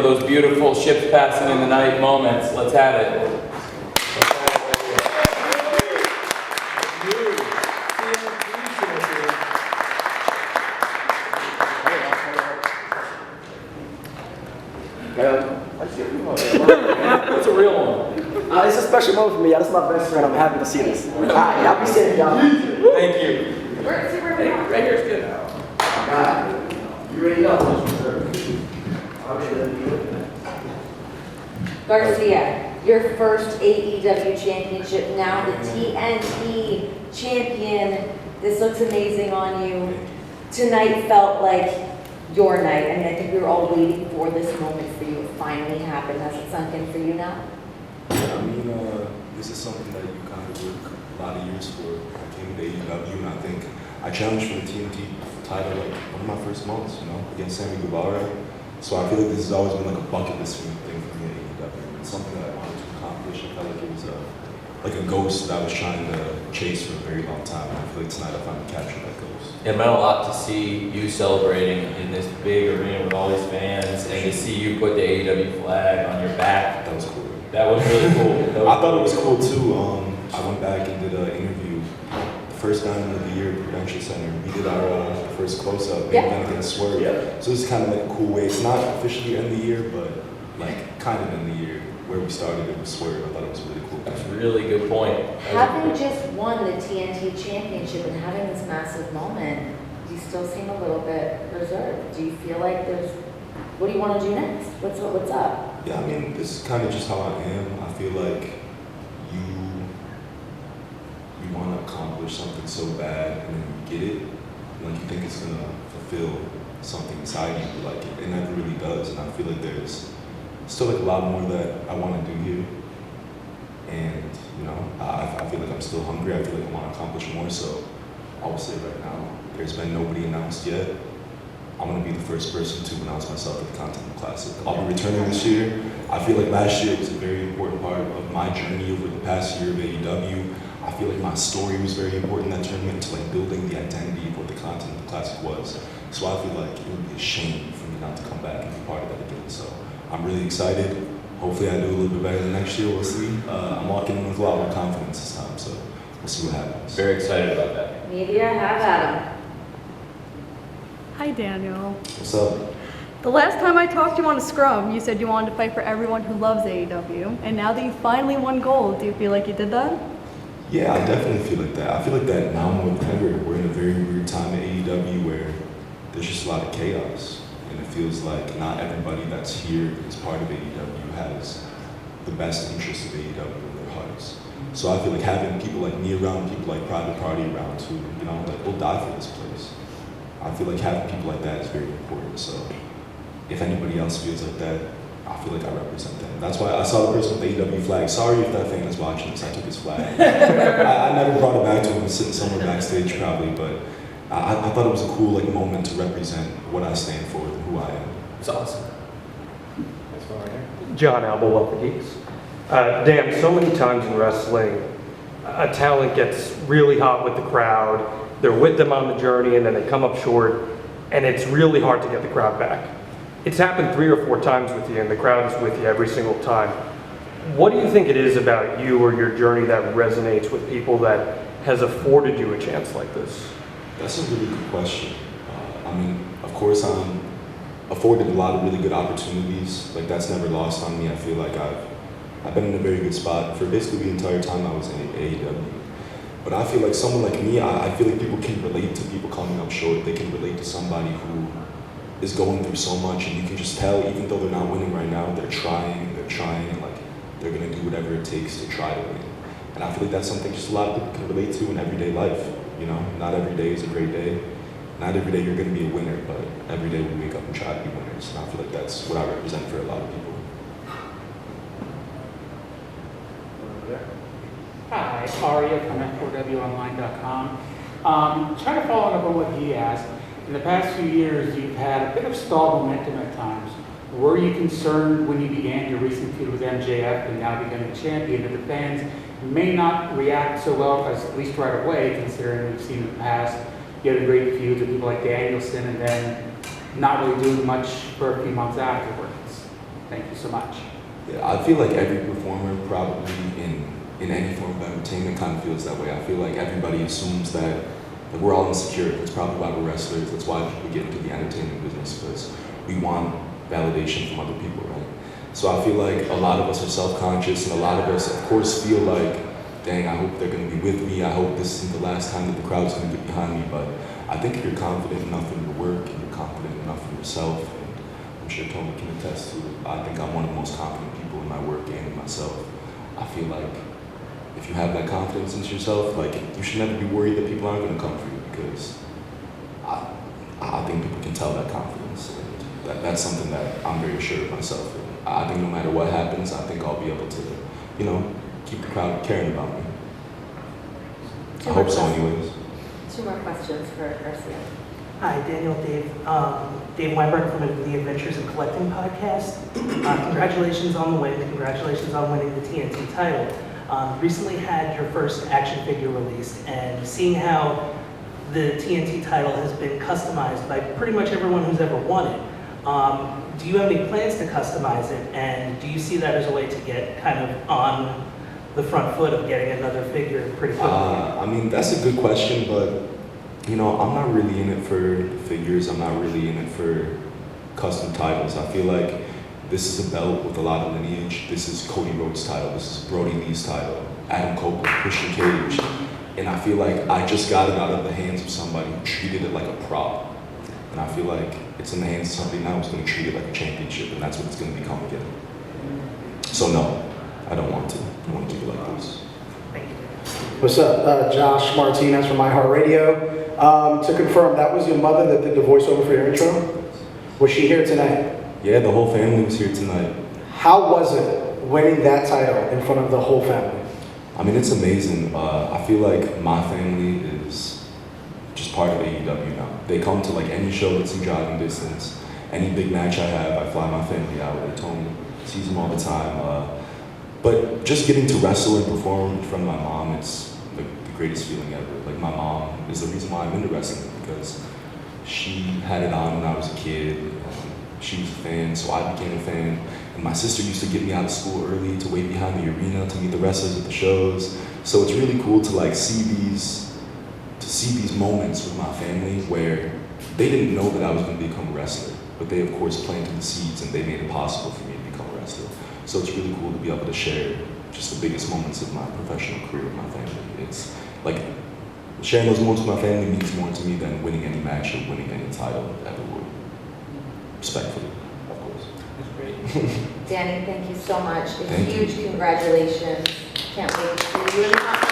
of those beautiful ships passing in the night moments. Let's have it. It's a real one. It's a special moment for me. This is my best friend. I'm happy to see this. Y'all be safe, y'all. Thank you. Right here is good. You ready up? Garcia, your first AEW championship, now the TNT champion. This looks amazing on you. Tonight felt like your night. I mean, I think we were all waiting for this moment for you. It finally happened. Has it sunk in for you now? Yeah, I mean, this is something that you kind of work a lot of years for. I came to AEW, and I think I challenged for the TNT title like one of my first months, against Sammy Guevara. So I feel like this has always been like a bucket list thing for me at AEW. It's something that I wanted to accomplish. I felt like it was like a ghost that I was trying to chase for a very long time. And I feel like tonight I finally captured that ghost. It meant a lot to see you celebrating in this big arena with all these fans, and to see you put the AEW flag on your back. That was cool. That was really cool. I thought it was cool too. I went back and did an interview the first Diamond of the Year at Prudential Center. We did our first close-up, Yeah. and then against Swerve. Yeah. So this is kind of like a cool way. It's not officially end the year, but like kind of end the year. Where we started it with Swerve. I thought it was a really cool. That's a really good point. Having just won the TNT championship and having this massive moment, you still seem a little bit reserved. Do you feel like what do you want to do next? What's up? Yeah, I mean, this is kind of just how I am. I feel like you want to accomplish something so bad, and then you get it, and like you think it's gonna fulfill something inside you, but like it never really does. And I feel like there's still like a lot more that I want to do here, and I feel like I'm still hungry. I feel like I want to accomplish more. So I will say right now, there's been nobody announced yet. I'm going to be the first person to announce myself at the Continental Classic. I'll be returning this year. I feel like last year was a very important part of my journey over the past year of AEW. I feel like my story was very important in that tournament, to like building the identity of what the Continental Classic was. So I feel like it would be a shame for me not to come back and be part of that again. So I'm really excited. Hopefully I do a little bit better than next year, we'll see. I'm walking in with a lot more confidence this time, so we'll see what happens. Very excited about that. Media, have at 'em. Hi, Daniel. What's up? The last time I talked to you on a scrum, you said you wanted to fight for everyone who loves AEW. And now that you finally won gold, do you feel like you did that? Yeah, I definitely feel like that. I feel like that now more than ever. We're in a very weird time at AEW where there's just a lot of chaos. And it feels like not everybody that's here is part of AEW has the best interest of AEW in their hearts. So I feel like having people like me around, people like Private Party around too, like we'll die for this place. I feel like having people like that is very important. So if anybody else feels like that, I feel like I represent them. That's why I saw the person with the AEW flag. Sorry if that fan is watching this, I took his flag. I never brought it back to him. It was sitting somewhere backstage probably, but I thought it was a cool moment to represent what I stand for and who I am. It's awesome. That's why we're here. John Albel, Wealthy Geeks. Dan, so many times in wrestling, a talent gets really hot with the crowd, they're with them on the journey, and then they come up short, and it's really hard to get the crowd back. It's happened 3 or 4 times with you, and the crowd is with you every single time. What do you think it is about you or your journey that resonates with people that has afforded you a chance like this? That's a really good question. I mean, of course, I'm afforded a lot of really good opportunities. Like, that's never lost on me. I feel like I've been in a very good spot for basically the entire time I was in AEW. But I feel like someone like me, I feel like people can relate to people coming up short. They can relate to somebody who is going through so much, and you can just tell, even though they're not winning right now, they're trying, and like they're gonna do whatever it takes to try to win. And I feel like that's something just a lot of people can relate to in everyday life. Not every day is a great day. Not every day you're gonna be a winner, but every day we wake up and try to be winners. And I feel like that's what I represent for a lot of people. Hi, Aria from F4WOnline.com. Trying to follow up on what he asked. In the past few years, you've had a bit of stalled momentum at times. Were you concerned when you began your recent feud with MJF and now becoming champion that the fans may not react so well, at least right away, considering we've seen in the past you had a great feud with people like Danielson and then not really doing much for a few months afterwards? Thank you so much. Yeah, I feel like every performer probably in any form of entertainment kind of feels that way. I feel like everybody assumes that like, we're all insecure. That's probably why we're wrestlers. That's why we get into the entertainment business, because we want validation from other people, right? So I feel like a lot of us are self-conscious, and a lot of us, of course, feel like, dang, I hope they're going to be with me. I hope this isn't the last time that the crowd's going to get behind me. But I think if you're confident enough in your work, and you're confident enough in yourself, and I'm sure Tony can attest to it, I think I'm one of the most confident people in my work and in myself. I feel like if you have that confidence in yourself, like, you should never be worried that people aren't going to come for you, because I think people can tell that confidence. And that's something that I'm very sure of myself. And I think no matter what happens, I think I'll be able to, you know, keep the crowd caring about me. I hope so anyways. 2 more questions for Garcia. Hi, Daniel, Dave Weinberg from the Adventures in Collecting podcast. Congratulations on the win. Congratulations on winning the TNT title. Recently had your first action figure released, and seeing how the TNT title has been customized by pretty much everyone who's ever won it. Do you have any plans to customize it, and do you see that as a way to get kind of on the front foot of getting another figure pretty quickly? I mean, that's a good question, but you know, I'm not really in it for figures. I'm not really in it for custom titles. I feel like this is a belt with a lot of lineage. This is Cody Rhodes' title. This is Brody Lee's title. Adam Copeland, Christian Cage. And I feel like I just got it out of the hands of somebody who treated it like a prop. And I feel like it's in the hands of somebody now who's going to treat it like a championship, and that's what it's going to become again. So no, I don't want to. I want to keep it like this. Thank you. What's up? Josh Martinez from iHeartRadio. To confirm, that was your mother that did the voiceover for your intro? Was she here tonight? Yeah, the whole family was here tonight. How was it winning that title in front of the whole family? I mean, it's amazing. I feel like my family is just part of AEW now. They come to like any show that's in driving distance. Any big match I have, I fly my family out. They told me, sees them all the time. But just getting to wrestle and perform in front of my mom, it's like the greatest feeling ever. Like, my mom is the reason why I'm into wrestling, because she had it on when I was a kid. She was a fan, so I became a fan. And my sister used to get me out of school early to wait behind the arena to meet the wrestlers at the shows. So it's really cool to like see these moments with my family where they didn't know that I was going to become a wrestler, but they of course planted the seeds and they made it possible for me to become a wrestler. So it's really cool to be able to share just the biggest moments of my professional career with my family. It's like sharing those moments with my family means more to me than winning any match or winning any title ever would. Respectfully, of course. That's great. Danny, thank you so much. A Thank you. huge congratulations. Can't wait to see you in the